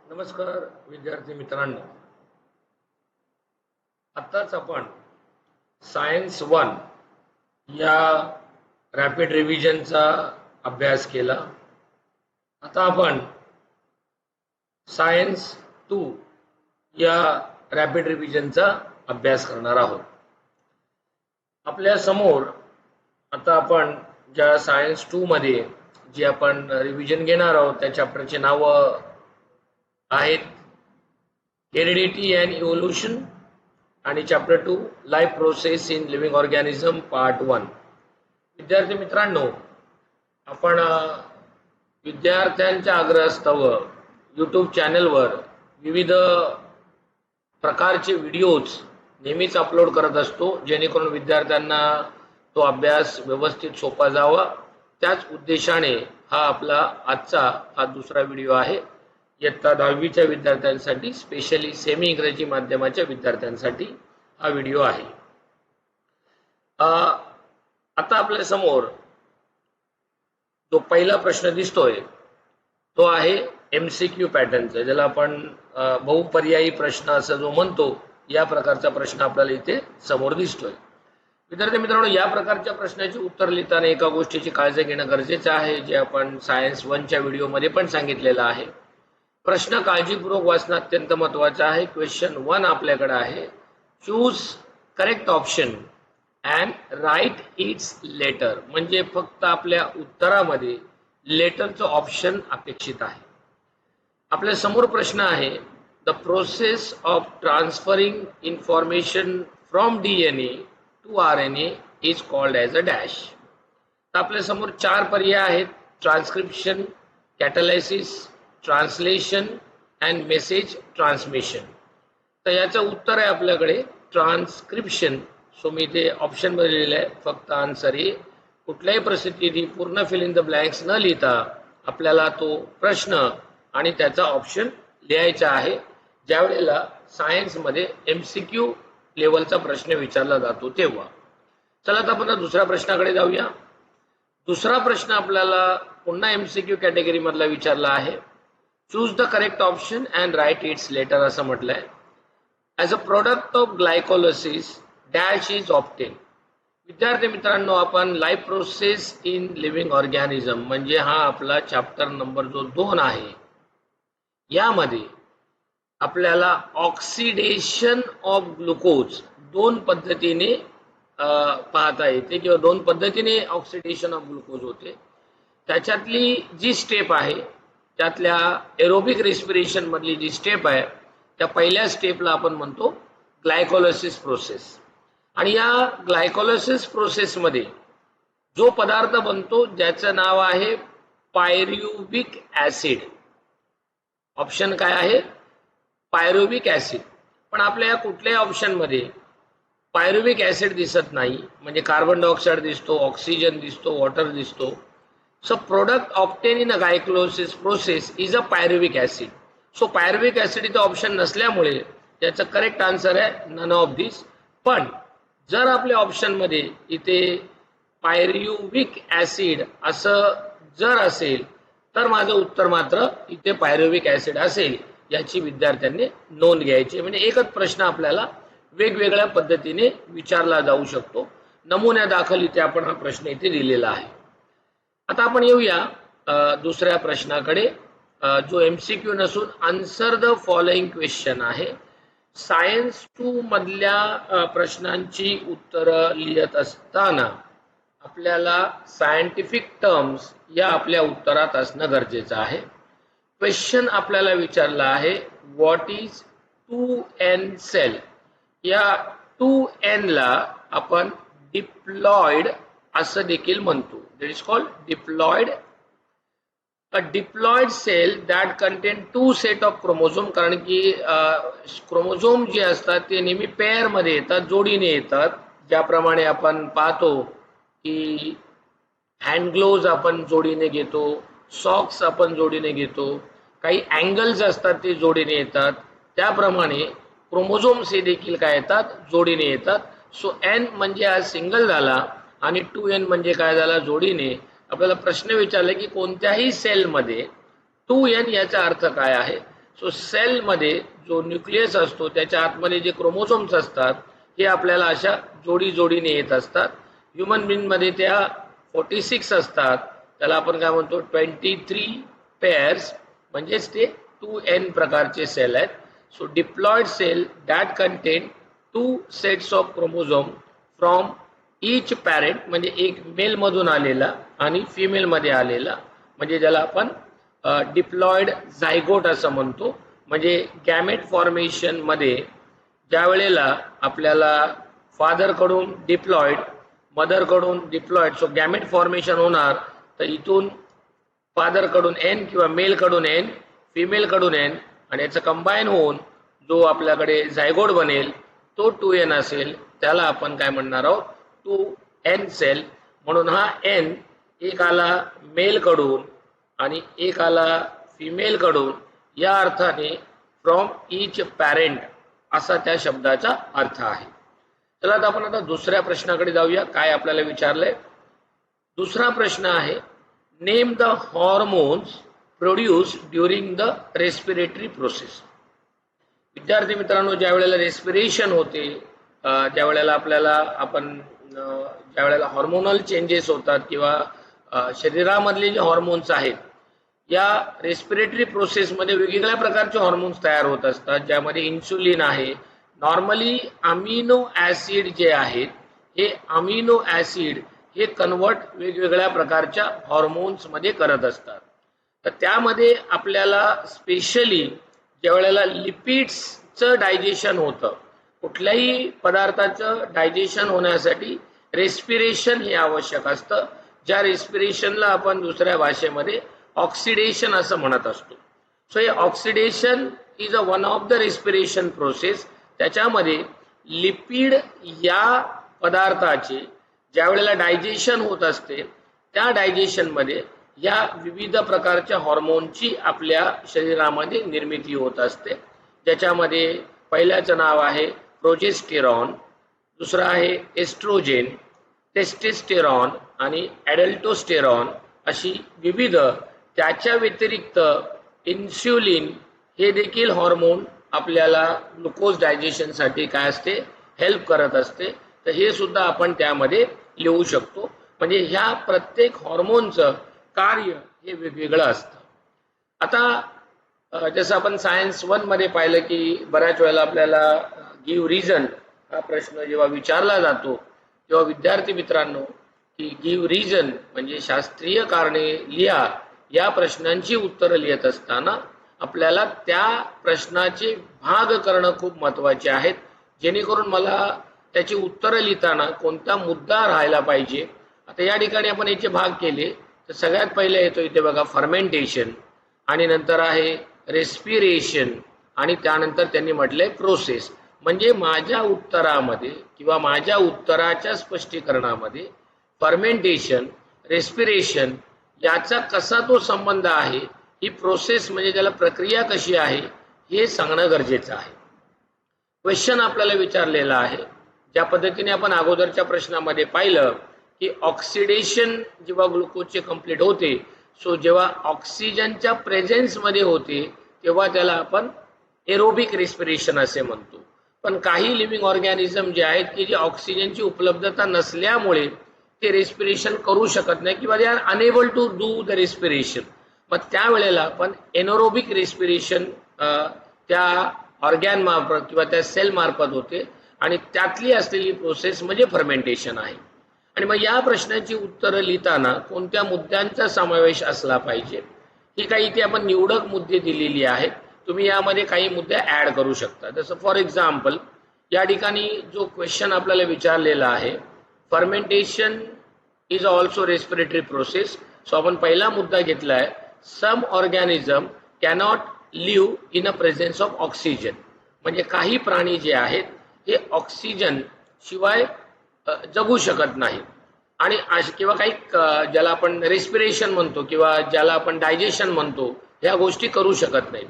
नमस्कार विद्यार्थी मित्रांनो, आताच आपण सायन्स 1 या रॅपिड रिव्हिजनचा अभ्यास केला. आता आपण सायन्स 2 या रॅपिड रिव्हिजनचा अभ्यास करणार आहोत. आपल्या समोर आता आपण ज्या सायन्स 2 मध्ये जे आपण रिव्हिजन घेणार आहोत त्या चॅप्टरचे नाव आहेत हेरिडिटी अँड इव्होल्यूशन आणि chapter 2 life process in living organism part 1. विद्यार्थी मित्रांनो, आपण विद्यार्थ्यांच्या आग्रहास्तव यूट्यूब चॅनलवर विविध प्रकारचे व्हिडिओज नेहमीच अपलोड करत असतो, जेणेकरून विद्यार्थ्यांना तो अभ्यास व्यवस्थित सोपा जावा. त्याच उद्देशाने हा आपला आजचा दुसरा व्हिडिओ आहे. इयत्ता 10वीच्या विद्यार्थ्यांसाठी, स्पेशली सेमी इंग्रजी माध्यमाच्या विद्यार्थ्यांसाठी हा व्हिडिओ आहे. आता आपल्या समोर जो पहिला प्रश्न दिसतोय तो आहे MCQ पॅटर्नचा, ज्याला आपण बहुपर्यायी प्रश्न असं जो म्हणतो, या प्रकारचा प्रश्न आपल्याला इथे समोर दिसतोय. विद्यार्थी मित्रांनो, या प्रकारच्या प्रश्नाची उत्तर लिहिताना एका गोष्टीची काळजी घेणं गरजेचं आहे, जे आपण सायन्स 1च्या व्हिडिओमध्ये पण सांगितलेलं आहे. प्रश्न काळजीपूर्वक वाचणं अत्यंत महत्त्वाचं आहे. क्वेश्चन 1 आपल्याकडे आहे, choose correct option and write its letter. म्हणजे फक्त आपल्या उत्तरामध्ये लेटरचं ऑप्शन अपेक्षित आहे. आपल्या समोर प्रश्न आहे, the process of transferring information from DNA to RNA is called as a dash. तर आपल्या समोर 4 पर्याय आहेत, transcription, catalysis, translation and message transmission. तर याचं उत्तर आहे आपल्याकडे ट्रान्सक्रिप्शन. सो मी ते ऑप्शन मध्ये लिहिलं आहे. फक्त आन्सर आहे. कुठल्याही परिस्थितीत पूर्ण फिल इन द ब्लँक्स न लिहिता आपल्याला तो प्रश्न आणि त्याचा ऑप्शन लिहायचा आहे, ज्या वेळेला सायन्समध्ये MCQ लेवलचा प्रश्न विचारला जातो तेव्हा. चला आता आपण दुसऱ्या प्रश्नाकडे जाऊया. दुसरा प्रश्न आपल्याला पुन्हा MCQ कॅटेगरी मधला विचारला आहे. Choose the correct option and write its letter असं म्हटलंय. As a product of glycolysis dash is obtain. विद्यार्थी मित्रांनो, आपण life process in living organism म्हणजे हा आपला चॅप्टर नंबर जो 2 आहे, यामध्ये आपल्याला ऑक्सिडेशन ऑफ ग्लुकोज 2 पद्धतीने पाहता येते किंवा 2 पद्धतीने ऑक्सिडेशन ऑफ ग्लुकोज होते. त्याच्यातली जी स्टेप आहे, त्यातल्या एरोबिक रेस्पिरेशन मधली जी स्टेप आहे, त्या पहिल्या स्टेपला आपण म्हणतो ग्लायकोलिसिस प्रोसेस. आणि या ग्लायकोलिसिस प्रोसेसमध्ये जो पदार्थ बनतो ज्याचं नाव आहे पायरुविक ऍसिड. ऑप्शन काय आहे? Pyruvic acid. पण आपल्या या कुठल्याही ऑप्शनमध्ये पायरुविक ऍसिड दिसत नाही. म्हणजे कार्बन डायऑक्साईड दिसतो, ऑक्सिजन दिसतो, वॉटर दिसतो. So product obtained in a glycolysis process is a pyruvic acid. So pyruvic acid इथे ऑप्शन नसल्यामुळे त्याचं करेक्ट आन्सर आहे नन ऑफ दिस. पण जर आपल्या ऑप्शन मध्ये इथे पायरुविक ऍसिड असं जर असेल तर माझं उत्तर मात्र इथे पायरुविक ऍसिड असेल, याची विद्यार्थ्यांनी नोंद घ्यायची. म्हणजे एकच प्रश्न आपल्याला वेगवेगळ्या पद्धतीने विचारला जाऊ शकतो. नमुन्यादाखल इथे आपण हा प्रश्न इथे दिलेला आहे. आता आपण येऊया दुसऱ्या प्रश्नाकडे, जो MCQ नसून आन्सर द फॉलोइंग क्वेश्चन आहे. सायन्स 2 मधल्या प्रश्नांची उत्तरं लिहित असताना आपल्याला सायंटिफिक टर्म्स या आपल्या उत्तरात असणं गरजेचं आहे. क्वेश्चन आपल्याला विचारला आहे, व्हॉट इज 2N सेल. या 2N ला आपण डिप्लॉइड असं देखील म्हणतो. That is called diploid. A diploid cell that contain 2 set of chromosome. कारण की क्रोमोझोम जे असतात ते नेहमी पेअर मध्ये येतात, जोडीने येतात. ज्याप्रमाणे आपण पाहतो की हँड ग्लोव्ज आपण जोडीने घेतो, सॉक्स आपण जोडीने घेतो, काही अँगल्स असतात ते जोडीने येतात, त्याप्रमाणे क्रोमोझोम्स हे देखील काय येतात, जोडीने येतात. सो N म्हणजे हा सिंगल झाला आणि 2N म्हणजे काय झाला, जोडीने. आपल्याला प्रश्न विचारला की कोणत्याही सेलमध्ये 2N याचा अर्थ काय आहे. सो सेलमध्ये जो न्यूक्लियस असतो त्याच्या आतमध्ये जे क्रोमोझोम्स असतात हे आपल्याला अशा जोडी जोडीने येत असतात. ह्युमन बीइंगमध्ये त्या 46 असतात, त्याला आपण काय म्हणतो 23 पेअर्स, म्हणजेच ते 2n प्रकारचे सेल आहेत. So diploid cell that contain 2 sets of chromosome from each parent, म्हणजे एक मेल मधून आलेला आणि फिमेल मध्ये आलेला, म्हणजे ज्याला आपण डिप्लॉइड झायगोट असं म्हणतो. म्हणजे गॅमेट फॉर्मेशन मध्ये ज्या वेळेला आपल्याला फादर कडून डिप्लॉइड, मदर कडून डिप्लॉइड, सो गॅमेट फॉर्मेशन होणार, तर इथून फादर कडून एन किंवा मेल कडून एन, फिमेल कडून एन, आणि याचं कंबाईन होऊन जो आपल्याकडे झायगोट बनेल तो 2n असेल, त्याला आपण काय म्हणणार आहोत 2n सेल. म्हणून हा n एक आला मेल कडून आणि एक आला फिमेल कडून, या अर्थाने फ्रॉम ईच पॅरेंट असा त्या शब्दाचा अर्थ आहे. चला आता आपण दुसऱ्या प्रश्नाकडे जाऊया. काय आपल्याला विचारलंय? दुसरा प्रश्न आहे, name the hormones produced during the respiratory process. विद्यार्थी मित्रांनो, ज्या वेळेला रेस्पिरेशन होते, त्या वेळेला आपल्याला ज्या वेळेला हॉर्मोनल चेंजेस होतात किंवा शरीरामधले जे हॉर्मोन्स आहेत, या रेस्पिरेटरी प्रोसेसमध्ये वेगवेगळ्या प्रकारचे हॉर्मोन्स तयार होत असतात, ज्यामध्ये इन्सुलिन आहे. नॉर्मली अमिनो ऍसिड जे आहेत, हे अमिनो ऍसिड हे कन्वर्ट वेगवेगळ्या प्रकारच्या हॉर्मोन्स मध्ये करत असतात. तर त्यामध्ये आपल्याला स्पेशली ज्या वेळेला लिपिड्सचं डायजेशन होतं, कुठल्याही पदार्थाचं डायजेशन होण्यासाठी रेस्पिरेशन हे आवश्यक असतं, ज्या रेस्पिरेशनला आपण दुसऱ्या भाषेमध्ये ऑक्सिडेशन असं म्हणत असतो. सो हे oxidation is a one of the respiration process. त्याच्यामध्ये लिपिड या पदार्थाचे ज्या वेळेला डायजेशन होत असते, त्या डायजेशनमध्ये या विविध प्रकारच्या हॉर्मोनची आपल्या शरीरामध्ये निर्मिती होत असते, ज्याच्यामध्ये पहिल्याचं नाव आहे प्रोजेस्टेरॉन, दुसरं आहे एस्ट्रोजेन, टेस्टेस्टेरॉन आणि ॲडल्टोस्टेरॉन, अशी विविध. त्याच्या व्यतिरिक्त इन्सुलिन हे देखील हॉर्मोन आपल्याला ग्लुकोज डायजेशनसाठी काय असते, हेल्प करत असते. तर हे सुद्धा आपण त्यामध्ये लिहू शकतो. म्हणजे ह्या प्रत्येक हॉर्मोनचं कार्य हे वेगवेगळं असतं. आता जसं आपण सायन्स 1 मध्ये पाहिलं की बऱ्याच वेळेला आपल्याला गिव्ह रिझन हा प्रश्न जेव्हा विचारला जातो, तेव्हा विद्यार्थी मित्रांनो की गिव्ह रिझन म्हणजे शास्त्रीय कारणे लिहा, या प्रश्नांची उत्तरं लिहित असताना आपल्याला त्या प्रश्नाचे भाग करणं खूप महत्त्वाचे आहेत, जेणेकरून मला त्याची उत्तरं लिहिताना कोणता मुद्दा राहायला पाहिजे. आता या ठिकाणी आपण याचे भाग केले, तर सगळ्यात पहिले येतो इथे बघा फर्मेंटेशन, आणि नंतर आहे रेस्पिरेशन, आणि त्यानंतर त्यांनी म्हटलंय प्रोसेस. म्हणजे माझ्या उत्तरामध्ये किंवा माझ्या उत्तराच्या स्पष्टीकरणामध्ये फर्मेंटेशन, रेस्पिरेशन याचा कसा तो संबंध आहे, ही प्रोसेस म्हणजे त्याला प्रक्रिया कशी आहे हे सांगणं गरजेचं आहे. क्वेश्चन आपल्याला विचारलेला आहे, ज्या पद्धतीने आपण अगोदरच्या प्रश्नामध्ये पाहिलं की ऑक्सिडेशन जेव्हा ग्लुकोजचे कंप्लीट होते, सो जेव्हा ऑक्सिजनच्या प्रेझेन्स मध्ये होते तेव्हा त्याला आपण एरोबिक रेस्पिरेशन असे म्हणतो. पण काही लिव्हिंग ऑर्गॅनिझम जे आहेत की जे ऑक्सिजनची उपलब्धता नसल्यामुळे ते रेस्पिरेशन करू शकत नाही किंवा they are unable to do the respiration, मग त्यावेळेला आपण एनोरोबिक रेस्पिरेशन त्या ऑर्गॅन मार्फत किंवा त्या सेल मार्फत होते, आणि त्यातली असलेली प्रोसेस म्हणजे फर्मेंटेशन आहे. आणि मग या प्रश्नाची उत्तरं लिहिताना कोणत्या मुद्द्यांचा समावेश असला पाहिजे, ही काही इथे आपण निवडक मुद्दे दिलेली आहेत. तुम्ही यामध्ये काही मुद्दे ऍड करू शकता. जसं फॉर एक्झाम्पल या ठिकाणी जो क्वेश्चन आपल्याला विचारलेला आहे, fermentation is also respiratory process. So आपण पहिला मुद्दा घेतला आहे, some organism cannot live in a presence of oxygen. म्हणजे काही प्राणी जे आहेत हे ऑक्सिजन शिवाय जगू शकत नाही, आणि किंवा काही ज्याला आपण रेस्पिरेशन म्हणतो किंवा ज्याला आपण डायजेशन म्हणतो, ह्या गोष्टी करू शकत नाही.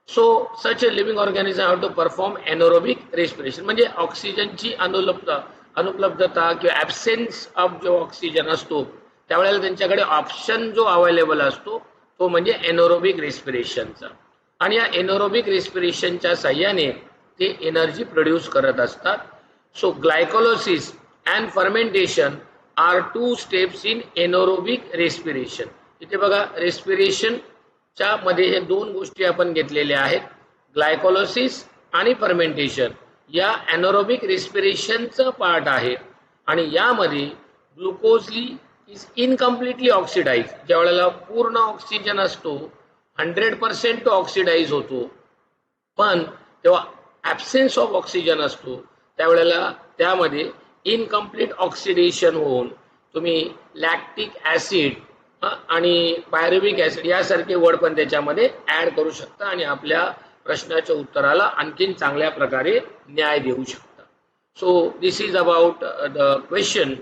So such a living organism have to perform anaerobic respiration. म्हणजे ऑक्सिजनची अनुपलब्धता किंवा ॲब्सेन्स ऑफ जो ऑक्सिजन असतो, त्यावेळेला त्यांच्याकडे ऑप्शन जो अवेलेबल असतो तो म्हणजे एनोरोबिक रेस्पिरेशनचा. आणि या एनोरोबिक रेस्पिरेशनच्या साह्याने ते एनर्जी प्रोड्यूस करत असतात. So glycolysis and fermentation are two steps in anaerobic respiration. इथे बघा रेस्पिरेशनच्या मध्ये हे दोन गोष्टी आपण घेतलेल्या आहेत, ग्लायकोलिसिस आणि फर्मेंटेशन. या एनोरोबिक रेस्पिरेशनचं पार्ट आहे आणि यामध्ये ग्लुकोजली इज इनकम्प्लिटली ऑक्सिडाइज. ज्या वेळेला पूर्ण ऑक्सिजन असतो 100% तो ऑक्सिडाइज होतो, पण तेव्हा ॲब्सेन्स ऑफ ऑक्सिजन असतो त्यावेळेला त्यामध्ये इनकम्प्लीट ऑक्सिडेशन होऊन तुम्ही लॅक्टिक ॲसिड आणि पायरुविक ॲसिड यासारखे वर्ड पण त्याच्यामध्ये ॲड करू शकता आणि आपल्या प्रश्नाच्या उत्तराला आणखीन चांगल्या प्रकारे न्याय देऊ शकता. So this is about the question.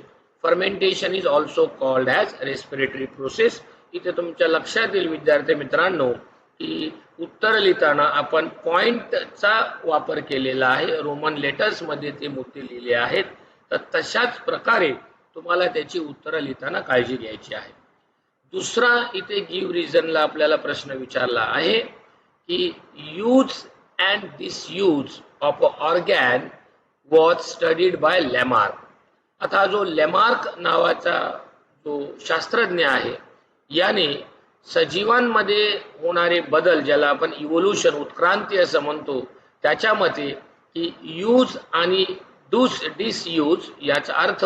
Fermentation is also called as respiratory process. इथे तुमच्या लक्षात येईल विद्यार्थी मित्रांनो की उत्तर लिहिताना आपण पॉइंटचा वापर केलेला आहे, रोमन लेटर्समध्ये ते मुद्दे लिहिले आहेत. तर तशाच प्रकारे तुम्हाला त्याची उत्तरं लिहिताना काळजी घ्यायची आहे. दुसरा इथे गिव्ह रिझनला आपल्याला प्रश्न विचारला आहे की use and disuse of organ was studied by Lamarck. आता जो लॅमार्क नावाचा जो शास्त्रज्ञ आहे याने सजीवांमध्ये होणारे बदल, ज्याला आपण इव्होल्यूशन उत्क्रांती असं म्हणतो, त्याच्या मते की यूज आणि डिसयूज याचा अर्थ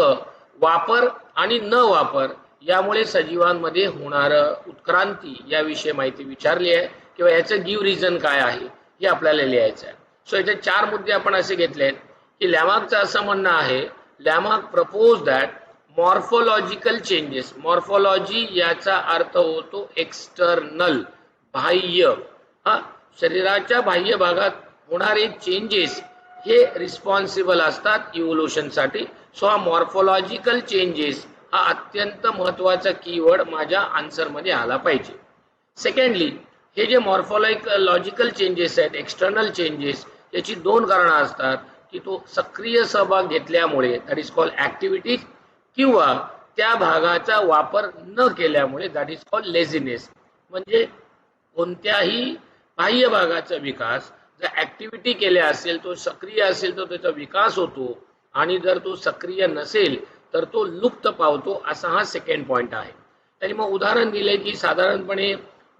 वापर आणि न वापर यामुळे सजीवांमध्ये होणार उत्क्रांती याविषयी माहिती विचारली आहे किंवा याचं गिव्ह रिझन काय आहे हे आपल्याला लिहायचं आहे. सो याचे 4 मुद्दे आपण असे घेतले आहेत की लॅमार्कचं असं म्हणणं आहे, Lamarck propose that morphological changes. Morphology याचा अर्थ होतो एक्सटर्नल, बाह्य. शरीराच्या बाह्य भागात होणारे चेंजेस हे रिस्पॉन्सिबल असतात इव्होल्यूशनसाठी. सो हा मॉर्फोलॉजिकल चेंजेस हा अत्यंत महत्त्वाचा कीवर्ड माझ्या आन्सरमध्ये आला पाहिजे. सेकंडली, हे जे मॉर्फोलॉजिकल चेंजेस आहेत, एक्सटर्नल चेंजेस, याची 2 कारणं असतात की तो सक्रिय सहभाग घेतल्यामुळे, दॅट इज कॉल्ड ॲक्टिव्हिटीज, किंवा त्या भागाचा वापर न केल्यामुळे, दॅट इज कॉल्ड लेझीनेस. म्हणजे कोणत्याही बाह्य भागाचा विकास जर ॲक्टिव्हिटी केल्या असेल, तो सक्रिय असेल तर त्याचा विकास होतो, आणि जर तो सक्रिय नसेल तर तो लुप्त पावतो. असा हा सेकंड पॉइंट आहे. त्यांनी मग उदाहरण दिले की साधारणपणे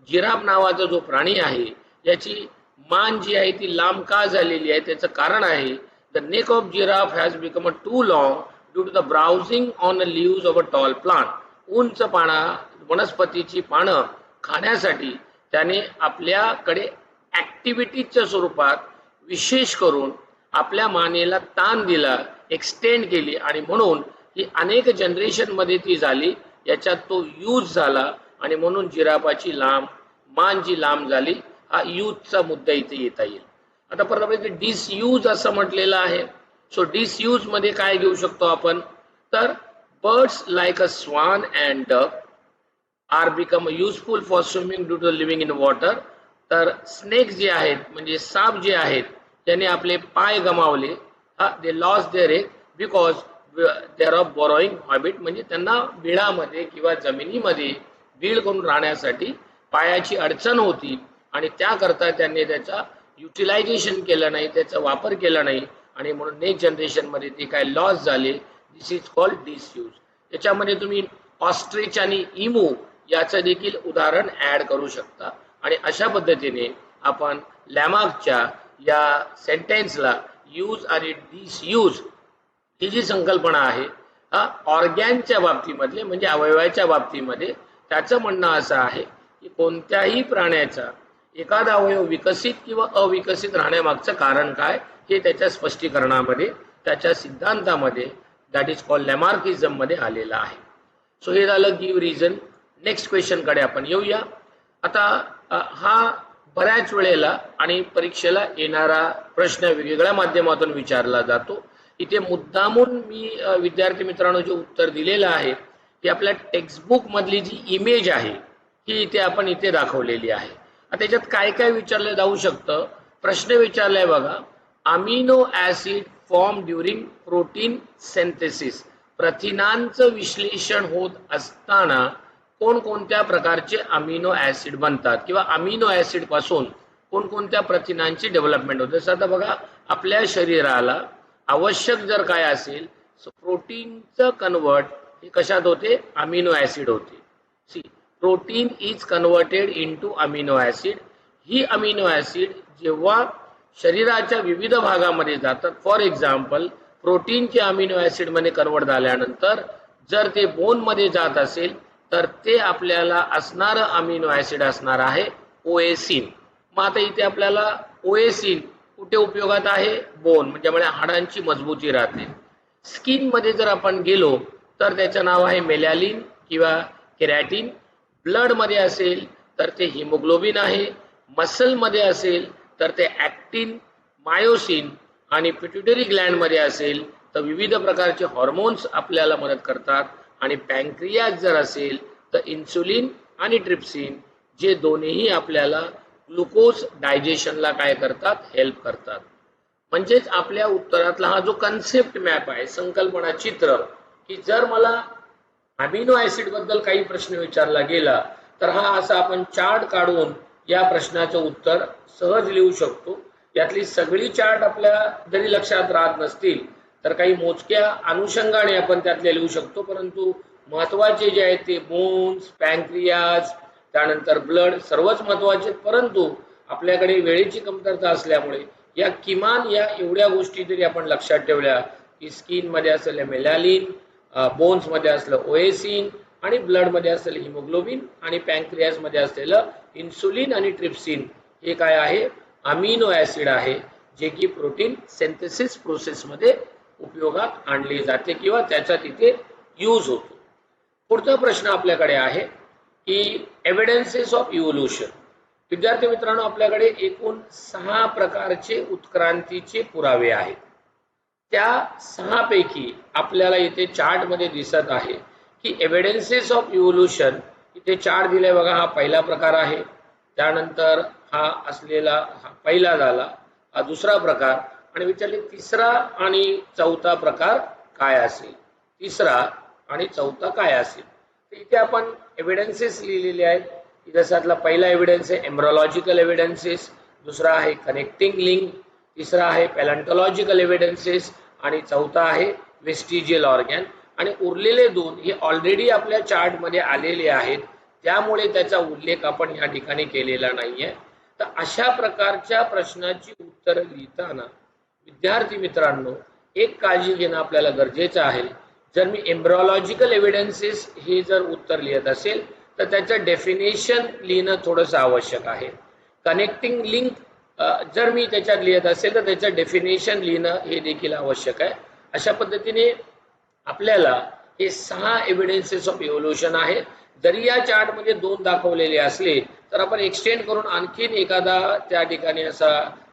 जिराफ नावाचा जो प्राणी आहे याची मान जी आहे ती लांब का झालेली आहे, त्याचं कारण आहे the neck of giraffe has become too long due to the browsing on the leaves of a tall plant. उंच वनस्पतीची पानं खाण्यासाठी त्याने आपल्याकडे ॲक्टिव्हिटीच्या स्वरूपात विशेष करून आपल्या मानेला ताण दिला, एक्सटेंड केली, आणि म्हणून ही अनेक जनरेशनमध्ये ती झाली. याच्यात तो यूज झाला आणि म्हणून जिराफाची मान जी लांब झाली, हा यूजचा मुद्दा इथे येता येईल. आता परत डिसयूज असं म्हटलेलं आहे. सो डिसयूज मध्ये काय घेऊ शकतो आपण, तर birds like a swan and duck are become useful for swimming due to living in water. तर स्नेक्स जे आहेत, म्हणजे साप जे आहेत, त्यांनी आपले पाय गमावले, they lost their leg because they are of burrowing habit. म्हणजे त्यांना बिळामध्ये किंवा जमिनीमध्ये बीळ करून राहण्यासाठी पायाची अडचण होती आणि त्याकरता त्यांनी त्याचा युटिलायझेशन केलं नाही, त्याचा वापर केला नाही, आणि म्हणून नेक्स्ट जनरेशनमध्ये ते काय लॉस झाले. दिस इज कॉल्ड डिसयूज. त्याच्यामध्ये तुम्ही ऑस्ट्रिच आणि इमू याचं देखील उदाहरण ॲड करू शकता. आणि अशा पद्धतीने आपण लॅमार्कच्या या सेंटेन्सला यूज आणि डिसयूज ही जी संकल्पना आहे ऑर्गॅनच्या बाबतीमधले, म्हणजे अवयवाच्या बाबतीमध्ये, त्याचं म्हणणं असं आहे की कोणत्याही प्राण्याचा एखादा अवयव विकसित किंवा अविकसित राहण्यामागचं कारण काय हे त्याच्या स्पष्टीकरणामध्ये, त्याच्या सिद्धांतामध्ये, दॅट इज कॉल्ड लॅमार्किझम मध्ये आलेलं आहे. सो हे झालं गिव्ह रिझन. नेक्स्ट क्वेश्चनकडे आपण येऊया. आता हा बऱ्याच वेळेला आणि परीक्षेला येणारा प्रश्न वेगवेगळ्या माध्यमातून विचारला जातो. इथे मुद्दामून मी विद्यार्थी मित्रांनो जे उत्तर दिलेलं आहे ती आपल्या टेक्स्टबुक मधली जी इमेज आहे ही इथे आपण इथे दाखवलेली आहे. त्याच्यात काय काय विचारलं जाऊ शकतं. प्रश्न विचारलाय बघा, amino acid form during protein synthesis. प्रथिनांचं विश्लेषण होत असताना कोणकोणत्या प्रकारचे अमिनो ऍसिड बनतात किंवा अमिनो ऍसिड पासून कोणकोणत्या प्रथिनांची डेव्हलपमेंट होते. जसं आता बघा, आपल्या शरीराला आवश्यक जर काय असेल, प्रोटीनचं कन्वर्ट हे कशात होते, अमिनो ऍसिड होते. See, protein is converted into amino acid. ही अमिनो ऍसिड जेव्हा शरीराच्या विविध भागामध्ये जातात, फॉर एक्झाम्पल प्रोटीनचे अमिनो ऍसिड मध्ये कन्वर्ट झाल्यानंतर जर ते बोन मध्ये जात असेल तर ते आपल्याला असणारं अमिनो ऍसिड असणार आहे ओएसिन. मग आता इथे आपल्याला ओएसिन कुठे उपयोगात आहे, बोन, म्हणजे हाडांची मजबूती राहते. स्किन मध्ये जर आपण गेलो तर त्याचं नाव आहे मेलॅनिन किंवा केरॅटिन. ब्लड मध्ये असेल तर ते हिमोग्लोबिन आहे. मसल मध्ये असेल तर ते ऍक्टिन, मायोसिन, आणि पिट्युटरी ग्लँड मध्ये असेल तर विविध प्रकारचे हॉर्मोन्स आपल्याला मदत करतात. आणि पॅन्क्रियाज जर असेल तर इन्सुलिन आणि ट्रिप्सिन, जे दोन्हीही आपल्याला ग्लुकोज डायजेशनला काय करतात, हेल्प करतात. म्हणजेच आपल्या उत्तरातला हा जो कन्सेप्ट मॅप आहे, संकल्पना चित्र, की जर मला अमिनो ऍसिड बद्दल काही प्रश्न विचारला गेला तर हा असा आपण चार्ट काढून या प्रश्नाचं उत्तर सहज लिहू शकतो. यातली सगळी चार्ट आपल्या जरी लक्षात राहत नसतील तर काही मोजक्या अनुषंगाने आपण त्यातले लिहू शकतो, परंतु महत्वाचे जे आहेत ते बोन्स, पॅन्क्रियाज, त्यानंतर ब्लड सर्वच महत्वाचे. परंतु आपल्याकडे वेळेची कमतरता असल्यामुळे या किमान या एवढ्या गोष्टी जरी आपण लक्षात ठेवल्या की स्किन मध्ये असलेले मेलॅनिन, बोन्स मध्ये असलेलं ओएसिन, आणि ब्लड मध्ये असलेलं हिमोग्लोबिन, आणि पॅन्क्रियाज मध्ये असलेलं इन्सुलिन आणि ट्रिप्सिन, हे काय आहे, अमिनो ऍसिड आहे, जे की प्रोटीन सिंथेसिस प्रोसेस मध्ये उपयोगात आणले जाते किंवा त्याचा तिथे यूज होतो. पुढचा प्रश्न आपल्याकडे आहे की एव्हिडन्सेस ऑफ इव्होल्यूशन. विद्यार्थी मित्रांनो, आपल्याकडे एकूण 6 प्रकारचे उत्क्रांतीचे पुरावे आहेत. त्या 6 पैकी आपल्याला इथे चार्ट मध्ये दिसत आहे की एव्हिडन्सेस ऑफ इव्होल्यूशन, इथे चार्ट दिलाय बघा, हा पहिला प्रकार आहे. त्यानंतर हा असलेला हा पहिला झाला, हा दुसरा प्रकार, आणि विचारले तिसरा आणि चौथा प्रकार काय असेल, तिसरा आणि चौथा काय असेल. तर इथे आपण एव्हिडन्सेस लिहिलेले आहेत. जसातला पहिला एव्हिडन्स आहे एम्ब्रोलॉजिकल एव्हिडन्सेस, दुसरा आहे कनेक्टिंग लिंक, तिसरा आहे पॅलेंटॉलॉजिकल एव्हिडन्सेस, आणि चौथा आहे वेस्टिजियल ऑर्गॅन. आणि उरलेले 2 हे ऑलरेडी आपल्या चार्ट मध्ये आलेले आहेत, त्यामुळे त्याचा उल्लेख आपण या ठिकाणी केलेला नाहीये. तर अशा प्रकारच्या प्रश्नाची उत्तरं लिहिताना विद्यार्थी मित्रांनो एक काळजी घेणं आपल्याला गरजेचं आहे. जर मी एम्ब्रोलॉजिकल एव्हिडन्सेस हे जर उत्तर लिहित असेल तर त्याचं डेफिनेशन लिहिणं थोडंसं आवश्यक आहे. कनेक्टिंग लिंक जर मी त्याच्यात लिहित असेल तर त्याचं डेफिनेशन लिहिणं हे देखील आवश्यक आहे. अशा पद्धतीने आपल्याला हे 6 एव्हिडन्सेस ऑफ इव्होल्यूशन आहे. जरी या चार्ट मध्ये 2 दाखवलेले असले तर आपण एक्सटेंड करून आणखीन एखादा त्या ठिकाणी असा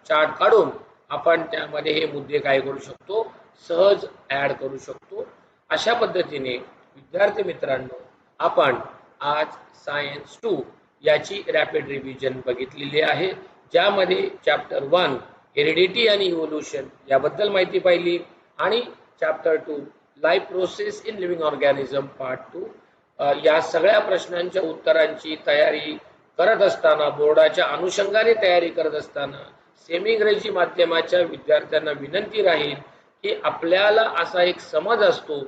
चार्ट काढून आपण त्यामध्ये हे मुद्दे काय करू शकतो, सहज ऍड करू शकतो. अशा पद्धतीने विद्यार्थी मित्रांनो आपण आज सायन्स 2 याची रॅपिड रिव्हिजन बघितलेली आहे, ज्यामध्ये चॅप्टर 1 हेरिडिटी आणि इव्होल्यूशन याबद्दल माहिती पाहिली, आणि chapter 2 life process in living organism part 2 या सगळ्या प्रश्नांच्या उत्तरांची तयारी करत असताना, बोर्डाच्या अनुषंगाने तयारी करत असताना सेमी इंग्रजी माध्यमाच्या विद्यार्थ्यांना विनंती राहील की आपल्याला असा एक समज असतो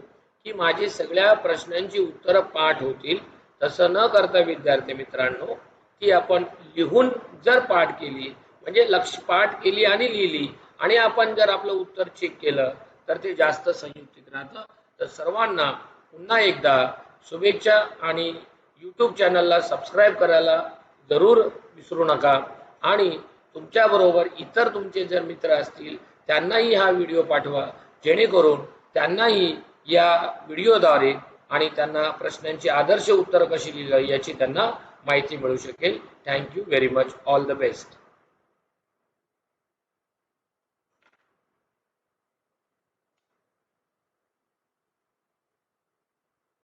की माझी सगळ्या प्रश्नांची उत्तरं पाठ होतील. तसं न करता विद्यार्थी मित्रांनो की आपण लिहून जर पाठ केली, म्हणजे पाठ केली आणि लिहिली, आणि आपण जर आपलं उत्तर चेक केलं तर ते जास्त संयुक्तिक राहतं. तर सर्वांना पुन्हा एकदा शुभेच्छा, आणि यूट्यूब चॅनलला सबस्क्राईब करायला जरूर विसरू नका. आणि तुमच्याबरोबर इतर तुमचे जर मित्र असतील त्यांनाही हा व्हिडिओ पाठवा, जेणेकरून त्यांनाही या व्हिडिओद्वारे आणि त्यांना प्रश्नांची आदर्श उत्तर कशी लिहिली याची त्यांना माहिती मिळू शकेल. Thank you very much. All the best.